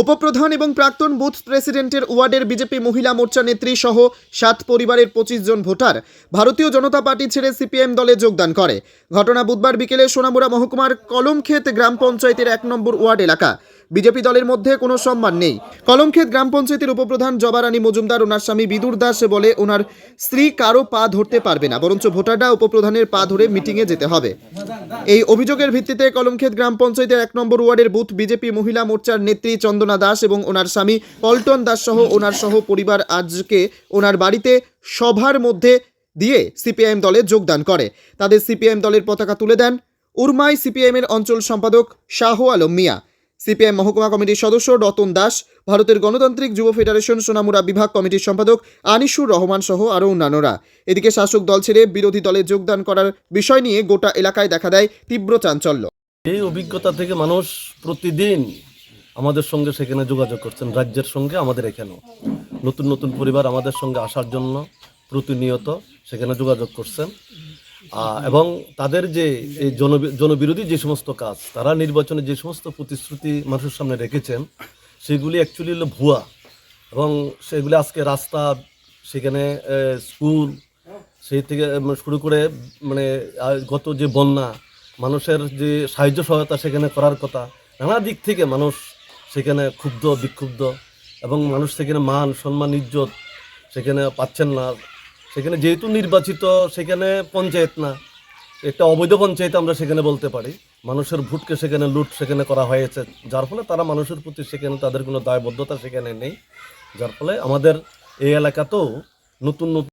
উপপ্রধান এবং প্রাক্তন বুথ প্রেসিডেন্টের ওয়ার্ডের বিজেপি মহিলা মোর্চা নেত্রী সহ 7 পরিবারের 25 জন ভোটার ভারতীয় জনতা পার্টি ছেড়ে সিপিএম দলে যোগদান করে। ঘটনা বুধবার বিকেলে সোনামুড়া মহকুমার কলমক্ষেত গ্রাম পঞ্চায়েতের 1 নম্বর ওয়ার্ড এলাকা। বিজেপি দলের মধ্যে কোনো সম্মান নেই। কলমক্ষেত গ্রাম পঞ্চায়েতের উপপ্রধান জবারানী মজুমদার ওনার স্বামী বিদুর দাস বলে ওনার স্ত্রী কারো পা ধরতে পারবে না, বরঞ্চ ভোটাররা উপপ্রধানের পা ধরে মিটিংয়ে যেতে হবে। এই অভিযোগের ভিত্তিতে কলমক্ষেত গ্রাম পঞ্চায়েতের 1 নম্বর ওয়ার্ডের বুথ বিজেপি মহিলা মোর্চার নেত্রী চন্দনা দাস এবং ওনার স্বামী পল্টন দাস সহ ওনার সহ পরিবার আজকে ওনার বাড়িতে সভার মধ্যে দিয়ে সিপিআইএম দলে যোগদান করে। তাদের সিপিআইএম দলের পতাকা তুলে দেন উরমাই সিপিআইএমের অঞ্চল সম্পাদক শাহ আলম মিয়া, সিপিআইএম মহকুমা কমিটির সদস্য রতন দাস, ভারতের গণতান্ত্রিক যুব ফেডারেশন সোনামুড়া বিভাগ কমিটির সম্পাদক আনিসুর রহমান সহ আরও অন্যান্যরা। এদিকে শাসক দল ছেড়ে বিরোধী দলে যোগদান করার বিষয় নিয়ে গোটা এলাকায় দেখা দেয় তীব্র চাঞ্চল্য। এই অভিজ্ঞতা থেকে মানুষ প্রতিদিন আমাদের সঙ্গে সেখানে যোগাযোগ করছেন, রাজ্যের সঙ্গে আমাদের এখানেও নতুন নতুন পরিবার আমাদের সঙ্গে আসার জন্য প্রতিনিয়ত সেখানে যোগাযোগ করছেন। এবং তাদের যে এই জনবিরোধী যে সমস্ত কাজ, তারা নির্বাচনে যে সমস্ত প্রতিশ্রুতি মানুষের সামনে রেখেছেন সেগুলি অ্যাকচুয়ালি হলো ভুয়া। এবং সেগুলি আজকে রাস্তা, সেখানে স্কুল, সেই থেকে শুরু করে গত যে বন্যা, মানুষের যে সাহায্য সহায়তা সেখানে করার কথা, নানা দিক থেকে মানুষ সেখানে ক্ষুব্ধ বিক্ষুব্ধ এবং মানুষ সেখানে মান সম্মান ইজ্জত সেখানে পাচ্ছেন না। সেখানে যেহেতু নির্বাচিত সেখানে পঞ্চায়েত না, একটা অবৈধ পঞ্চায়েত আমরা সেখানে বলতে পারি, মানুষের ভোটকে সেখানে লুট সেখানে করা হয়েছে, যার ফলে তারা মানুষের প্রতি সেখানে তাদের কোনো দায়বদ্ধতা সেখানে নেই। যার ফলে আমাদের এই এলাকাতেও নতুন নতুন